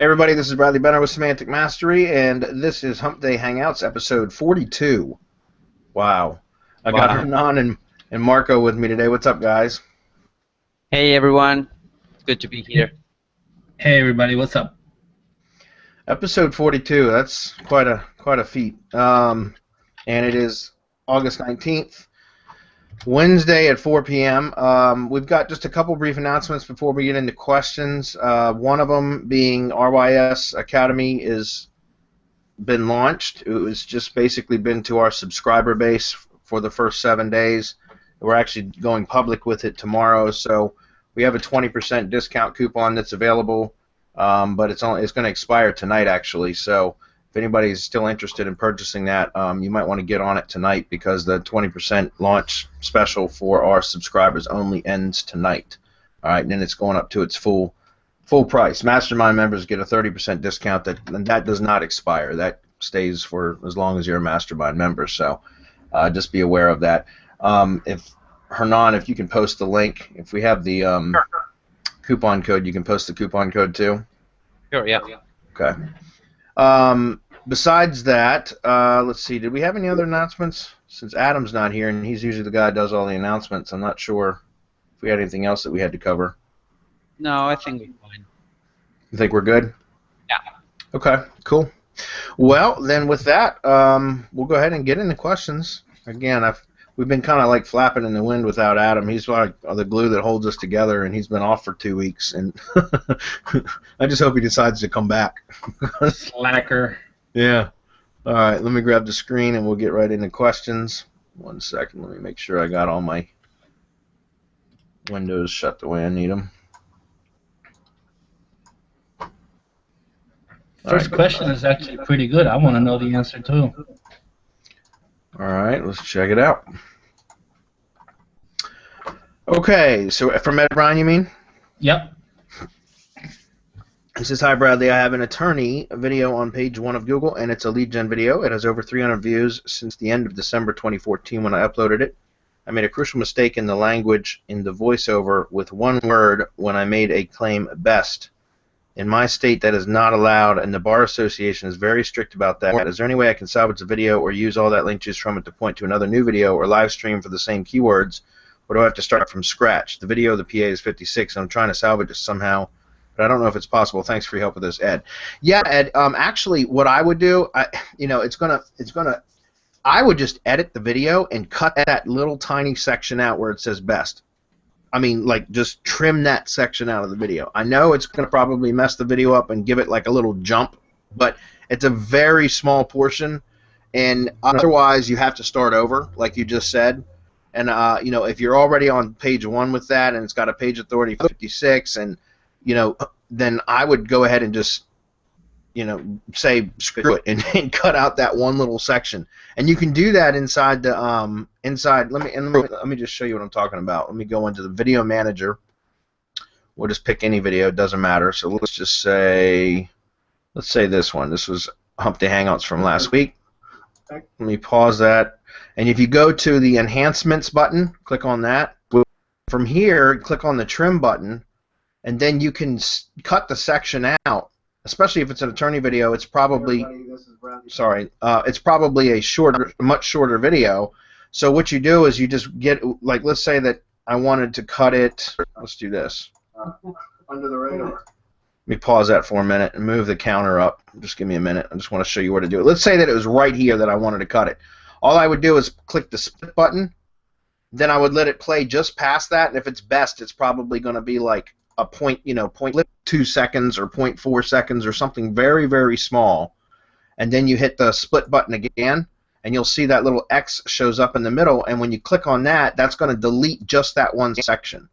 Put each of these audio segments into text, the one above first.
Hey everybody, this is Bradley Benner with Semantic Mastery, and this is Hump Day Hangouts, episode 42. Wow. I got Hernan and Marco with me today. What's up, guys? Hey everyone, it's good to be here. Hey everybody, what's up? Episode 42, that's quite a feat. And it is August 19th, Wednesday at 4 p.m. We've got just a couple brief announcements before we get into questions. One of them being RYS Academy is been launched. It was just basically been to our subscriber base for the first 7 days. We're actually going public with it tomorrow, so we have a 20% discount coupon that's available, but it's going to expire tonight actually. So if anybody's still interested in purchasing that, you might want to get on it tonight because the 20% launch special for our subscribers only ends tonight. All right, and then it's going up to its full price. Mastermind members get a 30% discount, and that does not expire. That stays for as long as you're a Mastermind member. So just be aware of that. If Hernan, if you can post the link, if we have the coupon code, you can post the coupon code too. Sure, yeah. Okay. Besides that, let's see, did we have any other announcements? Since Adam's not here, and he's usually the guy that does all the announcements, I'm not sure if we had anything else that we had to cover. No, I think we're fine. You think we're good? Yeah. Okay, cool. Well, then with that, we'll go ahead and get into questions. Again, we've been kind of like flapping in the wind without Adam. He's like the glue that holds us together, and he's been off for 2 weeks, and I just hope he decides to come back. Slacker. Yeah. All right, let me grab the screen, and we'll get right into questions. 1 second. Let me make sure I got all my windows shut the way I need them. First question is actually pretty good. I want to know the answer too. All right, let's check it out. Okay, so from Ed Ryan, you mean? Yep. He says, hi, Bradley. I have an attorney video on page 1 of Google, and it's a lead gen video. It has over 300 views since the end of December 2014 when I uploaded it. I made a crucial mistake in the language in the voiceover with one word when I made a claim best. In my state, that is not allowed, and the Bar Association is very strict about that. Is there any way I can salvage the video or use all that link juice from it to point to another new video or live stream for the same keywords, or do I have to start from scratch? The video of the PA is 56, and I'm trying to salvage it somehow, but I don't know if it's possible. Thanks for your help with this, Ed. Yeah, Ed. Actually, what I would do, I would just edit the video and cut that little tiny section out where it says best. I mean, like, just trim that section out of the video. I know it's going to probably mess the video up and give it like a little jump, but it's a very small portion, and otherwise you have to start over, like you just said. And if you're already on page 1 with that, and it's got a page authority 56, and then I would go ahead and just say screw it and cut out that one little section. And you can do that inside the let me just show you what I'm talking about. Let me go into the video manager. We'll just pick any video, it doesn't matter. So let's say this one. This was Hump Day Hangouts from last week. Let me pause that. And if you go to the enhancements button, click on that. From here, click on the trim button, and then you can cut the section out. Especially if it's an attorney video, it's probably it's probably a much shorter video. So what you do is you just get, like, let's say that I wanted to cut it. Let's do this. Under the radar. Let me pause that for a minute and move the counter up. Just give me a minute. I just want to show you where to do it. Let's say that it was right here that I wanted to cut it. All I would do is click the split button. Then I would let it play just past that, and if it's best, it's probably going to be like a 0.2 seconds or 0.4 seconds or something very, very small. And then you hit the split button again, and you'll see that little X shows up in the middle, and when you click on that, that's going to delete just that one section.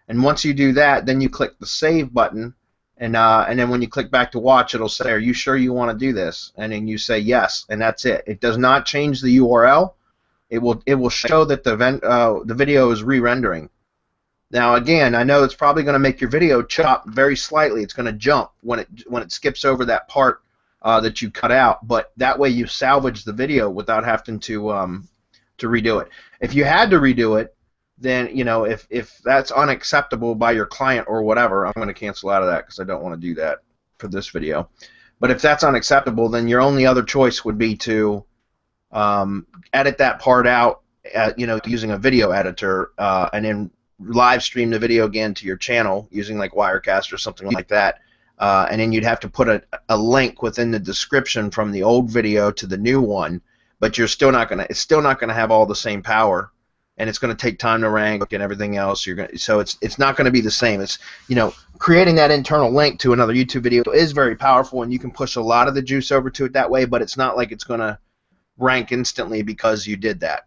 And once you do that, then you click the save button, and then when you click back to watch, it'll say, are you sure you want to do this? And then you say yes, and that's it. It does not change the URL. It will show that the video is re-rendering. Now, again, I know it's probably going to make your video chop very slightly. It's going to jump when it skips over that part that you cut out, but that way you salvage the video without having to redo it. If you had to redo it, then if that's unacceptable by your client or whatever, I'm going to cancel out of that because I don't want to do that. for this video. But if that's unacceptable, then your only other choice would be to edit that part out, using a video editor, and then live stream the video again to your channel using like Wirecast or something like that. And then you'd have to put a link within the description from the old video to the new one, but it's still not gonna have all the same power, and it's gonna take time to rank and everything else. So it's not gonna be the same. It's, creating that internal link to another YouTube video is very powerful, and you can push a lot of the juice over to it that way, but it's not like it's gonna rank instantly because you did that.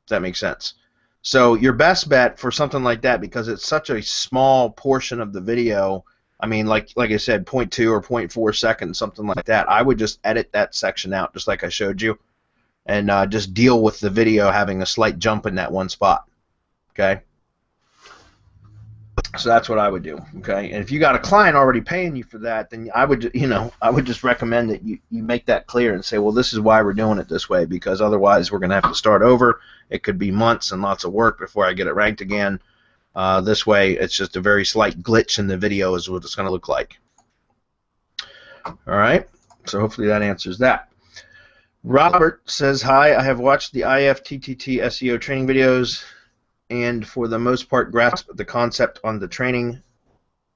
Does that make sense? So your best bet for something like that, because it's such a small portion of the video, I mean, like I said, 0.2 or 0.4 seconds, something like that, I would just edit that section out just like I showed you, and just deal with the video having a slight jump in that one spot. Okay? So that's what I would do. Okay? And if you got a client already paying you for that, then I would just recommend that you make that clear and say, well, this is why we're doing it this way, because otherwise we're going to have to start over. It could be months and lots of work before I get it ranked again. This way, it's just a very slight glitch in the video is what it's going to look like. All right, so hopefully that answers that. Robert says, hi, I have watched the IFTTT SEO training videos and for the most part grasp the concept on the training.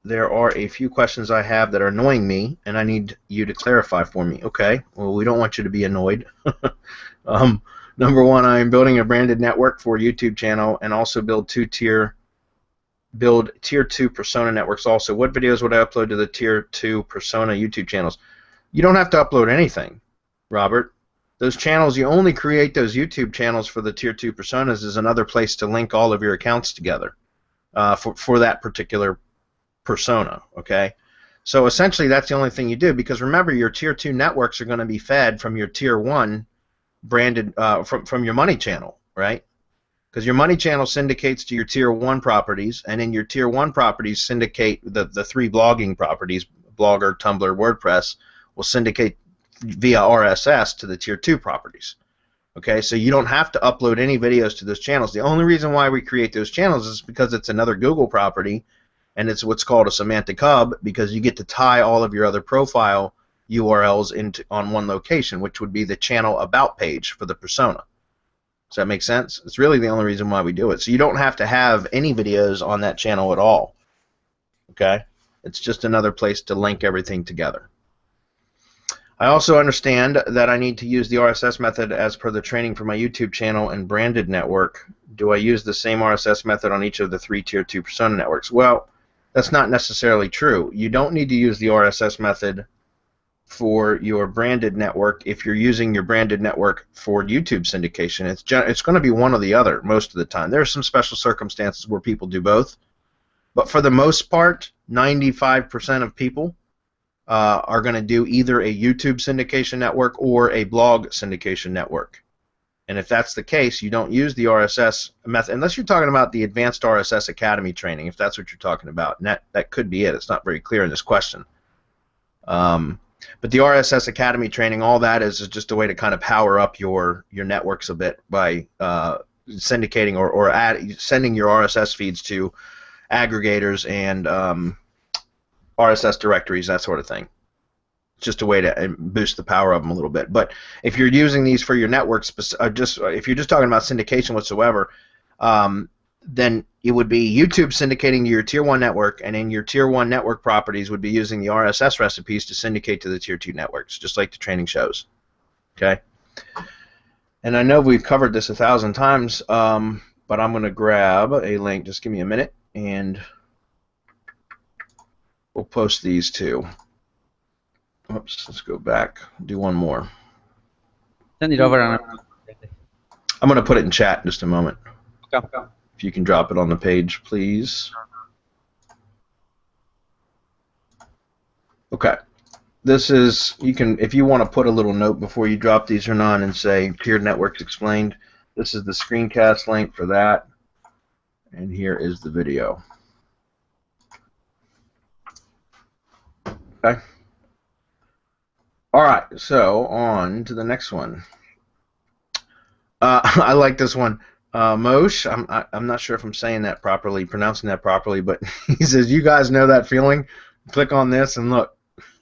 There are a few questions I have that are annoying me, and I need you to clarify for me. Okay, well, we don't want you to be annoyed. Number one, I am building a branded network for a YouTube channel and also build tier 2 persona networks also. What videos would I upload to the tier 2 persona YouTube channels? You don't have to upload anything, Robert. Those channels, you only create those YouTube channels for the tier 2 personas as another place to link all of your accounts together for that particular persona, okay? So essentially that's the only thing you do, because remember, your tier 2 networks are going to be fed from your tier 1 branded, from your money channel, right? Because your money channel syndicates to your tier 1 properties, and then your tier 1 properties syndicate the 3 blogging properties, Blogger, Tumblr, WordPress, will syndicate via RSS to the tier 2 properties. Okay, so you don't have to upload any videos to those channels. The only reason why we create those channels is because it's another Google property, and it's what's called a semantic hub, because you get to tie all of your other profile URLs on one location, which would be the channel about page for the persona. Does that make sense? It's really the only reason why we do it. So you don't have to have any videos on that channel at all. Okay? It's just another place to link everything together. I also understand that I need to use the RSS method as per the training for my YouTube channel and branded network. Do I use the same RSS method on each of the 3 tier 2 persona networks? Well, that's not necessarily true. You don't need to use the RSS method for your branded network if you're using your branded network for YouTube syndication. It's going to be one or the other most of the time. There are some special circumstances where people do both, but for the most part, 95% of people are going to do either a YouTube syndication network or a blog syndication network. And if that's the case, you don't use the RSS method, unless you're talking about the Advanced RSS Academy training, if that's what you're talking about. And that could be it. It's not very clear in this question. But the RSS Academy training, all that is just a way to kind of power up your networks a bit by syndicating or sending your RSS feeds to aggregators and RSS directories, that sort of thing. It's just a way to boost the power of them a little bit. But if you're using these for your networks, if you're just talking about syndication whatsoever, then it would be YouTube syndicating to your tier 1 network, and then your tier 1 network properties would be using the RSS recipes to syndicate to the tier 2 networks, just like the training shows. Okay? And I know we've covered this 1,000 times, but I'm going to grab a link. Just give me a minute, and we'll post these two. Oops, let's go back. Do one more. Send it over. I'm going to put it in chat in just a moment. Okay. If you can drop it on the page, please. Okay. This is, you can, if you want to put a little note before you drop these or not and say tiered networks explained, this is the screencast link for that, and here is the video. Okay. All right, so on to the next one. I like this one. Moshe, I'm not sure if I'm saying that properly, pronouncing that properly, but he says, you guys know that feeling? Click on this and look.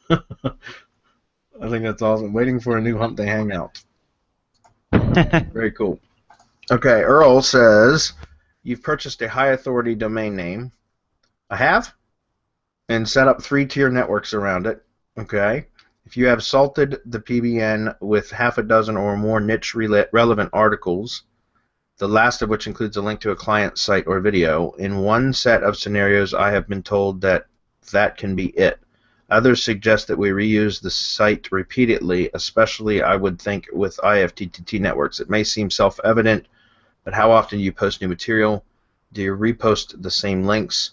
I think that's awesome. Waiting for a new Hump Day Hangout. Very cool. Okay, Earl says, you've purchased a high authority domain name. I have, and set up 3-tier networks around it. Okay. If you have salted the PBN with half a dozen or more niche relevant articles, the last of which includes a link to a client site or video, in one set of scenarios I have been told that that can be it. Others suggest that we reuse the site repeatedly, especially I would think with IFTTT networks. It may seem self-evident, but how often do you post new material? Do you repost the same links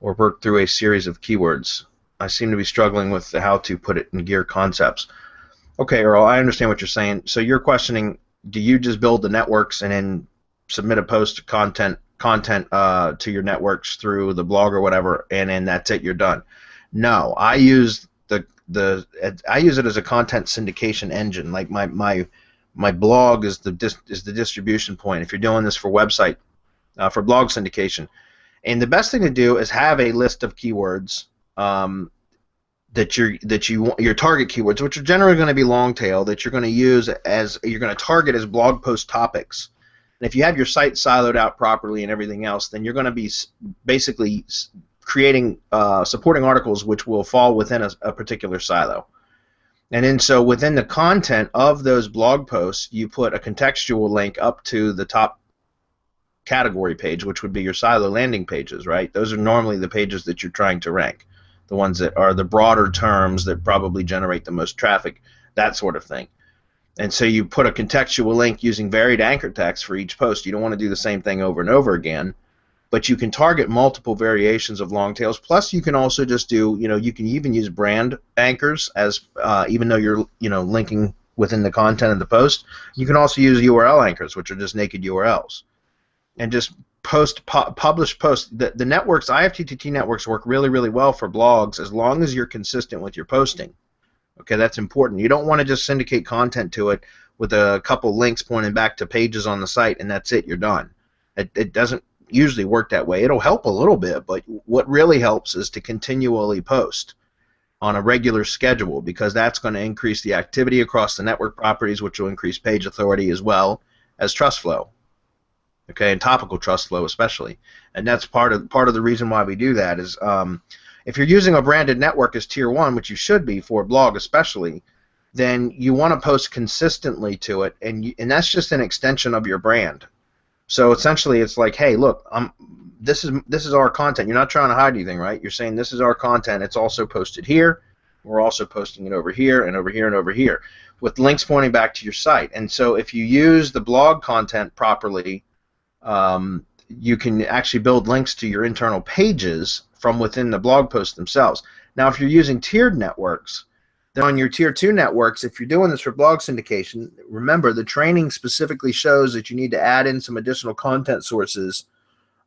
or work through a series of keywords? I seem to be struggling with how to put it in gear concepts. Okay, Earl, I understand what you're saying. So you're questioning, do you just build the networks and then submit a post content to your networks through the blog or whatever, and then that's it, you're done? No, I use I use it as a content syndication engine. Like my blog is the distribution point. If you're doing this for website, for blog syndication, and the best thing to do is have a list of keywords your target keywords, which are generally going to be long tail, that you're going to use as you're going to target as blog post topics. And if you have your site siloed out properly and everything else, then you're going to be basically creating supporting articles which will fall within a particular silo. And then so within the content of those blog posts, you put a contextual link up to the top category page, which would be your silo landing pages, right? Those are normally the pages that you're trying to rank, the ones that are the broader terms that probably generate the most traffic, that sort of thing. And so you put a contextual link using varied anchor text for each post. You don't want to do the same thing over and over again, but you can target multiple variations of long tails. Plus, you can also just do, you can even use brand anchors as, even though you're, linking within the content of the post. You can also use URL anchors, which are just naked URLs, and just publish posts. The networks, IFTTT networks, work really, really well for blogs as long as you're consistent with your posting. Okay, that's important. You don't want to just syndicate content to it with a couple links pointing back to pages on the site and that's it, you're done. It doesn't usually work that way. It'll help a little bit, but what really helps is to continually post on a regular schedule, because that's going to increase the activity across the network properties, which will increase page authority as well as trust flow. Okay, and topical trust flow especially. And that's part of the reason why we do that is if you're using a branded network as tier 1, which you should be for a blog especially, then you want to post consistently to it, and that's just an extension of your brand. So essentially it's like, hey, look, this is our content. You're not trying to hide anything, right? You're saying this is our content. It's also posted here. We're also posting it over here and over here and over here with links pointing back to your site. And so if you use the blog content properly, you can actually build links to your internal pages from within the blog posts themselves. Now, if you're using tiered networks, then on your tier 2 networks, if you're doing this for blog syndication, remember the training specifically shows that you need to add in some additional content sources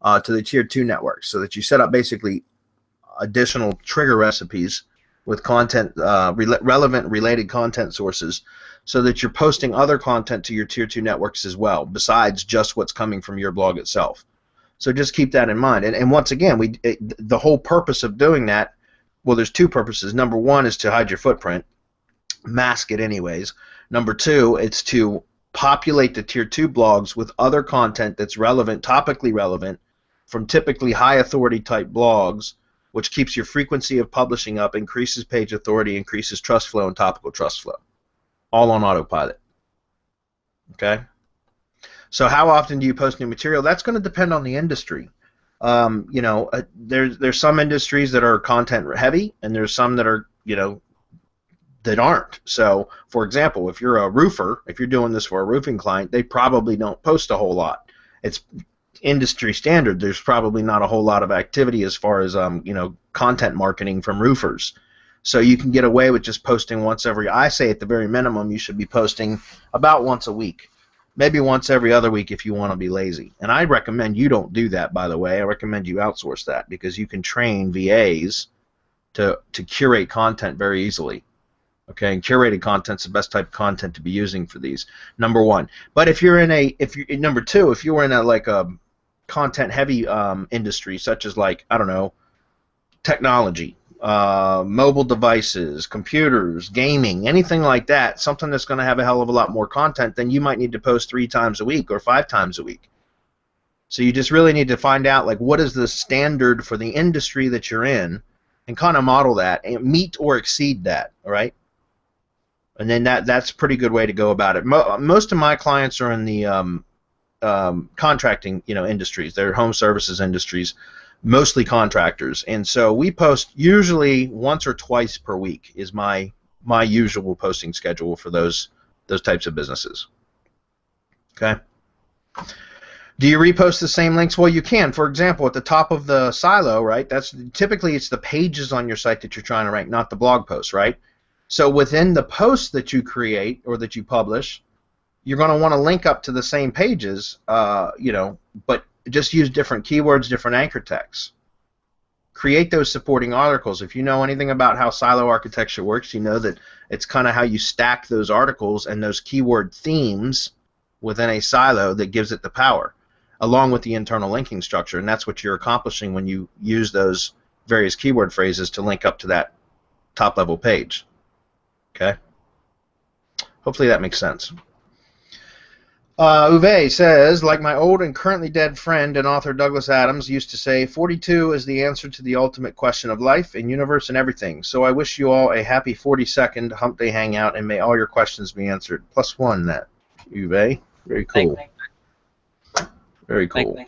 to the tier 2 networks, so that you set up basically additional trigger recipes with content, relevant related content sources, so that you're posting other content to your tier 2 networks as well, besides just what's coming from your blog itself. So just keep that in mind. And once again, the whole purpose of doing that, well, there's two purposes. Number one is to hide your footprint, mask it anyways. Number two, it's to populate the tier 2 blogs with other content that's relevant, topically relevant, from typically high authority type blogs, which keeps your frequency of publishing up, increases page authority, increases trust flow and topical trust flow, all on autopilot. Okay? So how often do you post new material? That's going to depend on the industry. There's some industries that are content heavy, and there's some that are, that aren't. So, for example, if you're a roofer, if you're doing this for a roofing client, they probably don't post a whole lot. It's industry standard. There's probably not a whole lot of activity as far as content marketing from roofers. So you can get away with just posting once I say at the very minimum, you should be posting about once a week. Maybe once every other week if you want to be lazy. And I recommend you don't do that, by the way. I recommend you outsource that, because you can train VAs to curate content very easily. Okay, and curated content's the best type of content to be using for these. Number one. But if you're in number two, if you were in a content heavy industry, such as I don't know, technology, mobile devices, computers, gaming, anything like that, something that's going to have a hell of a lot more content, then you might need to post 3 times a week or 5 times a week. So you just really need to find out, like, what is the standard for the industry that you're in, and kind of model that and meet or exceed that, all right? And then that's a pretty good way to go about it. Most of my clients are in the contracting, industries. They're home services industries, mostly contractors, and so we post usually once or twice per week is my usual posting schedule for those types of businesses. Okay. Do you repost the same links? Well, you can. For example, at the top of the silo, right? That's typically it's the pages on your site that you're trying to rank, not the blog posts, right? So within the posts that you create or that you publish, you're going to want to link up to the same pages, but just use different keywords, different anchor texts. Create those supporting articles. If you know anything about how silo architecture works, you know that it's kind of how you stack those articles and those keyword themes within a silo that gives it the power, along with the internal linking structure, and that's what you're accomplishing when you use those various keyword phrases to link up to that top-level page. Okay? Hopefully that makes sense. Uwe says, like my old and currently dead friend and author Douglas Adams used to say, 42 is the answer to the ultimate question of life and universe and everything. So I wish you all a happy 42nd Hump Day Hangout, and may all your questions be answered. +1 that, Uwe. Very cool. Very cool.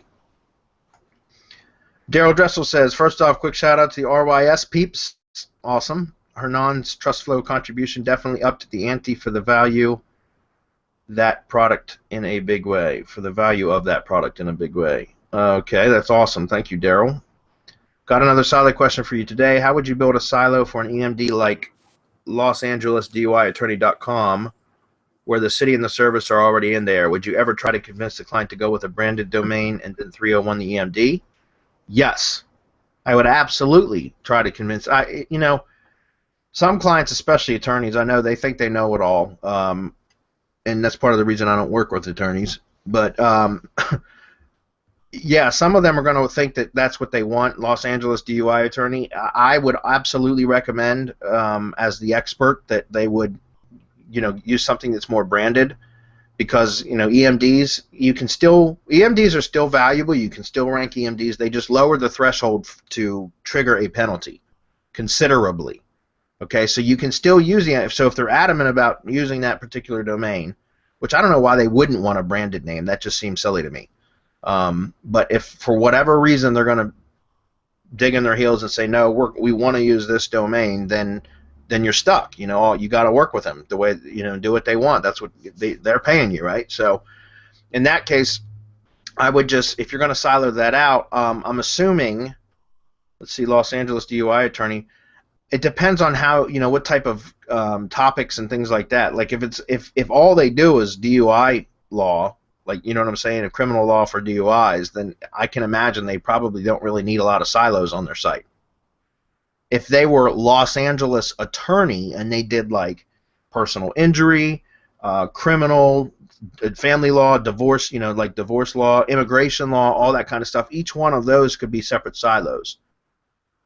Daryl Dressel says, first off, quick shout out to the RYS peeps. Awesome. Hernan's trust flow contribution definitely upped the ante for the value that product in a big way. For the value of that product in a big way. Okay, that's awesome. Thank you, Daryl. Got another solid question for you today. How would you build a silo for an EMD like LosAngelesDUIAttorney.com, where the city and the service are already in there? Would you ever try to convince the client to go with a branded domain and then 301 the EMD? Yes, I would absolutely try to convince. Some clients, especially attorneys, I know they think they know it all, and that's part of the reason I don't work with attorneys. But yeah, some of them are going to think that that's what they want, Los Angeles DUI attorney. I would absolutely recommend, as the expert, that they would use something that's more branded, because EMDs, EMDs are still valuable. You can still rank EMDs. They just lower the threshold to trigger a penalty considerably. Okay, so you can still use so if they're adamant about using that particular domain, which I don't know why they wouldn't want a branded name, that just seems silly to me. But if for whatever reason they're going to dig in their heels and say no, we want to use this domain, then you're stuck. You got to work with them the way do what they want. That's what they're paying you, right? So in that case, I would just, if you're going to silo that out, I'm assuming, let's see, Los Angeles DUI attorney. It depends on how what type of topics and things like that. Like if all they do is DUI law, like what I'm saying, a criminal law for DUIs, then I can imagine they probably don't really need a lot of silos on their site. If they were Los Angeles attorney and they did like personal injury, criminal, family law, divorce, like divorce law, immigration law, all that kind of stuff, each one of those could be separate silos.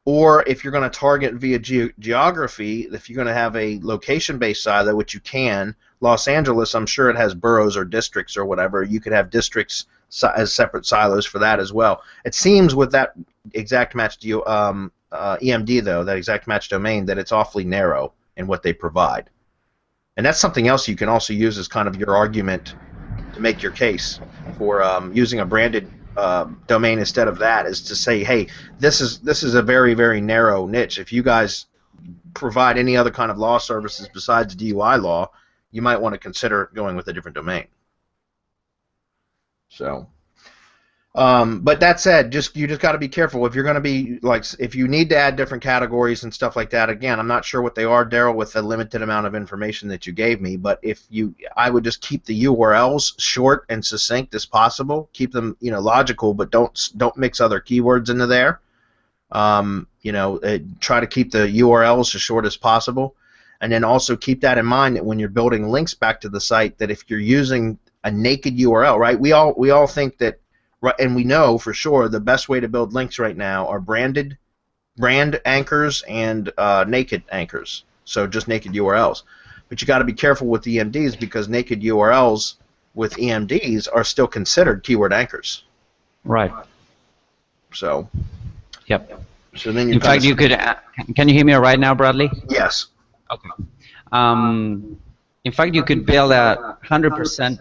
Or if you're going to target via geography, if you're going to have a location-based silo, which you can, Los Angeles, I'm sure it has boroughs or districts or whatever. You could have districts as separate silos for that as well. It seems with that exact match EMD, though, that exact match domain, that it's awfully narrow in what they provide. And that's something else you can also use as kind of your argument to make your case for using a branded domain instead of that, is to say, hey, this is a very, very narrow niche. If you guys provide any other kind of law services besides DUI law, you might want to consider going with a different domain. So, but that said, you just got to be careful if you're going to be if you need to add different categories and stuff like that. Again, I'm not sure what they are, Daryl, with the limited amount of information that you gave me. But I would just keep the URLs short and succinct as possible. Keep them, logical, but don't mix other keywords into there. Try to keep the URLs as short as possible, and then also keep that in mind that when you're building links back to the site, that if you're using a naked URL, right? We all think that. And we know for sure the best way to build links right now are branded brand anchors and naked anchors, so just naked URLs. But you got to be careful with EMDs because naked URLs with EMDs are still considered keyword anchors. Right. So. Yep. So then in fact, you could. Can you hear me right now, Bradley? Yes. Okay. In fact, you could build a 100%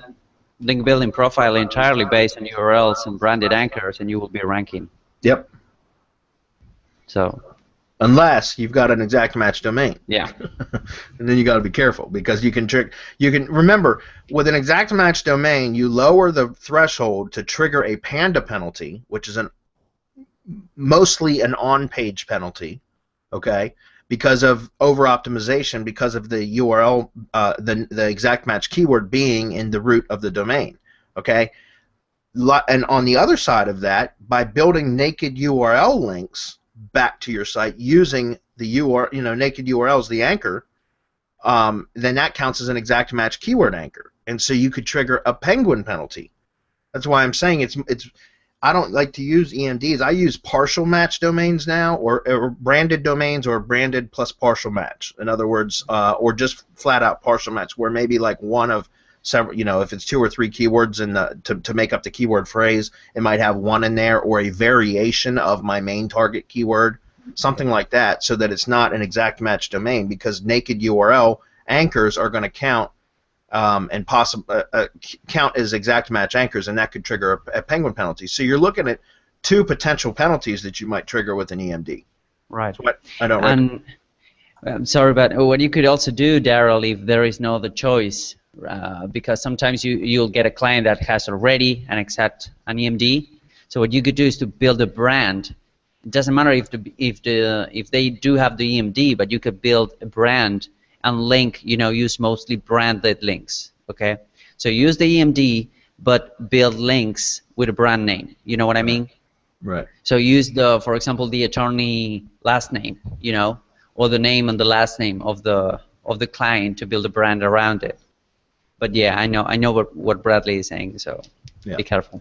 link building profile entirely based on URLs and branded anchors, and you will be ranking. Yep. So. Unless you've got an exact match domain. Yeah. And then you got to be careful because you can remember with an exact match domain, you lower the threshold to trigger a Panda penalty, which is mostly an on-page penalty, okay? Because of over-optimization, because of the URL, the exact match keyword being in the root of the domain, okay? And on the other side of that, by building naked URL links back to your site using the naked URLs, the anchor, then that counts as an exact match keyword anchor, and so you could trigger a penguin penalty. That's why I'm saying it's. I don't like to use EMDs. I use partial match domains now, or branded domains, or branded plus partial match. In other words, or just flat out partial match, where maybe like one of several, if it's 2 or 3 keywords in to make up the keyword phrase, it might have one in there, or a variation of my main target keyword, something like that, so that it's not an exact match domain, because naked URL anchors are going to count and count as exact match anchors, and that could trigger a penguin penalty. So you're looking at 2 potential penalties that you might trigger with an EMD. Right. So I don't recommend. I'm sorry, but what you could also do, Daryl, if there is no other choice, because sometimes you'll get a client that has already an EMD. So what you could do is to build a brand. It doesn't matter if they do have the EMD, but you could build a brand and link, use mostly branded links, okay? So use the EMD, but build links with a brand name. You know what I mean? Right. So use for example, the attorney last name, or the name and the last name of the client to build a brand around it. But yeah, I know what Bradley is saying, so be careful.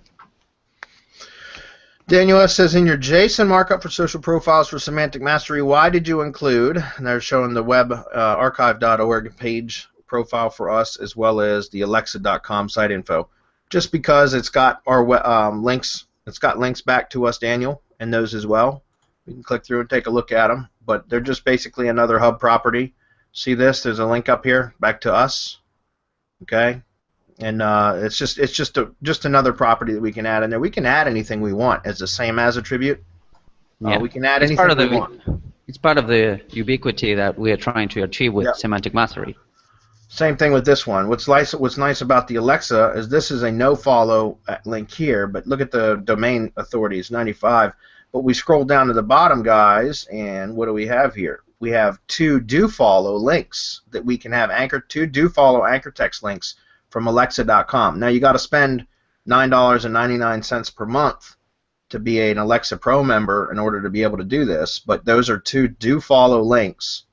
Daniel S. says, in your JSON markup for social profiles for semantic mastery, why did you include, and they're showing the web archive.org page profile for us, as well as the alexa.com site info? Just because it's got our links, it's got links back to us, Daniel, and those as well. We can click through and take a look at them, but they're just basically another hub property. See this? There's a link up here back to us, okay? And it's just another property that we can add in there. We can add anything we want as the same as attribute. Yeah. We can add anything we want. It's part of the ubiquity that we are trying to achieve with semantic mastery. Same thing with this one. What's nice about the Alexa is this is a no-follow link here, but look at the domain authorities, 95. But we scroll down to the bottom, guys, and what do we have here? We have 2 do-follow links that we can have 2 do-follow anchor text links from alexa.com. Now you got to spend $9.99 per month to be an Alexa Pro member in order to be able to do this, but those are 2 do-follow links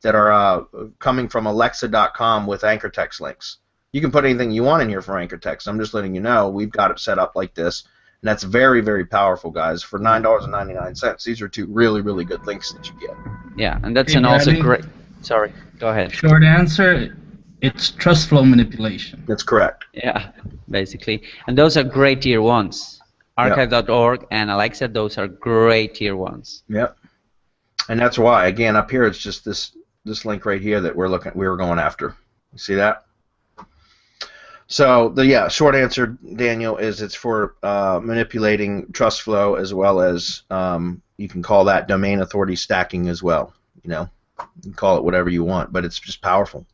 that are coming from alexa.com with anchor text links. You can put anything you want in here for anchor text. I'm just letting you know we've got it set up like this, and that's very, very powerful, guys. For $9.99, these are 2 really, really good links that you get. Yeah, and that's also great. Sorry, go ahead. Short answer. It's trust flow manipulation. That's correct. Yeah, basically. And those are great tier 1s. Archive.org and Alexa, those are great tier 1s. Yep. And that's why, again, up here it's just this link right here that we were going after. You see that? So the short answer, Daniel, is it's for manipulating trust flow, as well as you can call that domain authority stacking as well. You can call it whatever you want, but it's just powerful.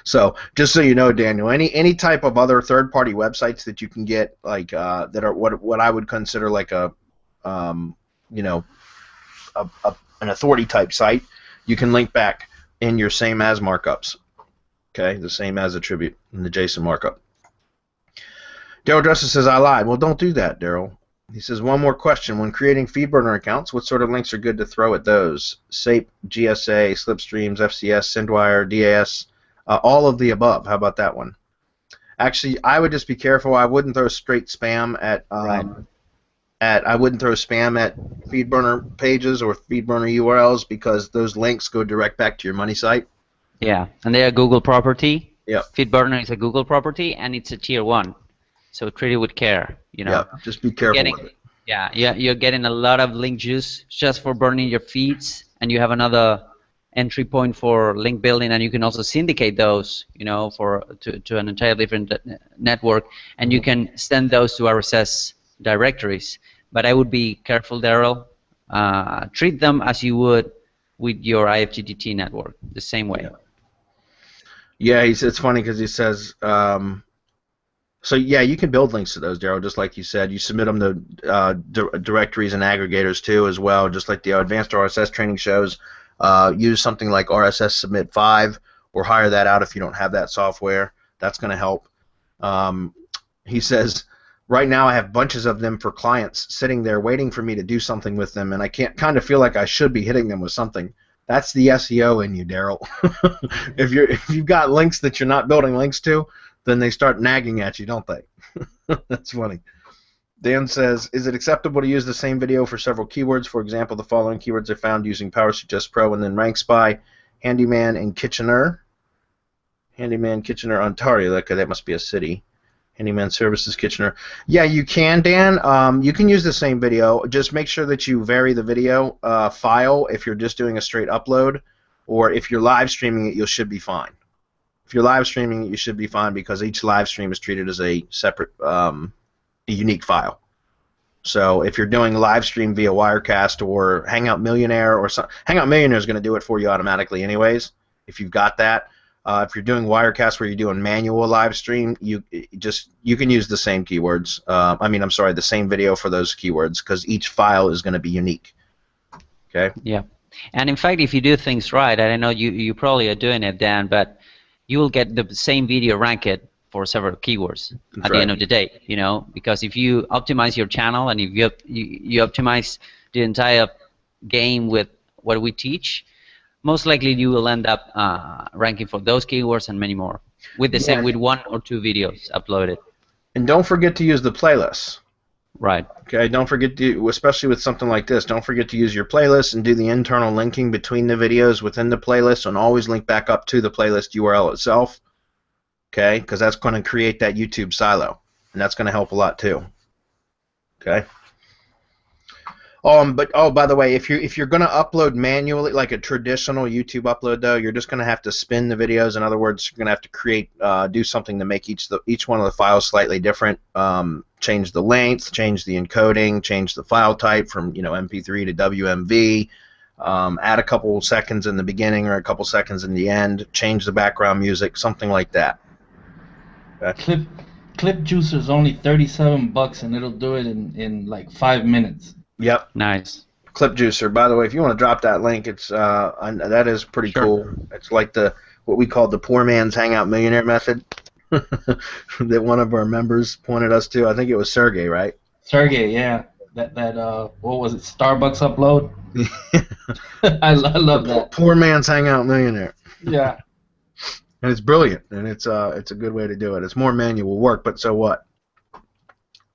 So just so you know, Daniel, any type of other third-party websites that you can get, like that are what I would consider like an authority type site, you can link back in your same as markups. Okay, the same as attribute in the JSON markup. Daryl Dresser says, I lied. Well, don't do that, Daryl. He says, one more question. When creating Feedburner accounts, what sort of links are good to throw at those? SAPE, GSA, Slipstreams, FCS, SendWire, DAS, all of the above. How about that one? Actually, I would just be careful. I wouldn't throw straight spam at I wouldn't throw spam at Feedburner pages or Feedburner URLs because those links go direct back to your money site. Yeah, and they're a Google property. Yep. Feedburner is a Google property, and it's a tier 1. So treat it with care, you know. Yep. Just be careful with it. Yeah, you're getting a lot of link juice just for burning your feeds, and you have another entry point for link building, and you can also syndicate those, you know, to an entirely different network, and you can send those to RSS directories. But I would be careful, Daryl. Treat them as you would with your IFTTT network, the same way. Yeah, it's funny because he says, so yeah, you can build links to those, Daryl, just like you said. You submit them to directories and aggregators too, as well, just like the advanced RSS training shows. Use something like RSS Submit 5 or hire that out if you don't have that software. That's going to help. He says, right now I have bunches of them for clients sitting there waiting for me to do something with them, and I kind of feel like I should be hitting them with something. That's the SEO in you, Daryl. If you've got links that you're not building links to, then they start nagging at you, don't they? That's funny. Dan says, is it acceptable to use the same video for several keywords? For example, the following keywords are found using PowerSuggest Pro and then ranks by Handyman and Kitchener. Handyman, Kitchener, Ontario. Okay, that must be a city. Handyman Services, Kitchener. Yeah, you can, Dan. You can use the same video. Just make sure that you vary the video file if you're just doing a straight upload, or if you're live streaming it, you should be fine. If you're live streaming it, you should be fine because each live stream is treated as a separate, a unique file. So if you're doing live stream via Wirecast or Hangout Millionaire or something, Hangout Millionaire is going to do it for you automatically anyways, if you've got that. If you're doing Wirecast where you're doing manual live stream, you can use the same keywords. The same video for those keywords because each file is going to be unique. Okay. Yeah, and in fact, if you do things right, and I know you probably are doing it, Dan, but you will get the same video ranked for several keywords at the end of the day. You know, because if you optimize your channel and if you optimize the entire game with what we teach, most likely you will end up ranking for those keywords and many more with the same with 1 or 2 videos uploaded. And don't forget to use the playlists. Right. Okay. Don't forget to, especially with something like this, don't forget to use your playlist and do the internal linking between the videos within the playlist, and always link back up to the playlist URL itself. Okay, because that's going to create that YouTube silo, and that's going to help a lot too. Okay. By the way, if you're going to upload manually, like a traditional YouTube upload, though, you're just going to have to spin the videos. In other words, you're going to have to create, do something to make each one of the files slightly different. Change the length, change the encoding, change the file type from MP3 to WMV. Add a couple seconds in the beginning or a couple seconds in the end. Change the background music, something like that. Okay. Clip Juicer is only $37, and it'll do it in like 5 minutes. Yep. Nice. Clip Juicer. By the way, if you want to drop that link, it's that is pretty cool. It's like what we call the poor man's Hangout Millionaire method that one of our members pointed us to. I think it was Sergey, right? Sergey, yeah. That what was it? Starbucks upload. I love that. Poor man's Hangout Millionaire. Yeah. And it's brilliant, and it's a good way to do it. It's more manual work, but so what?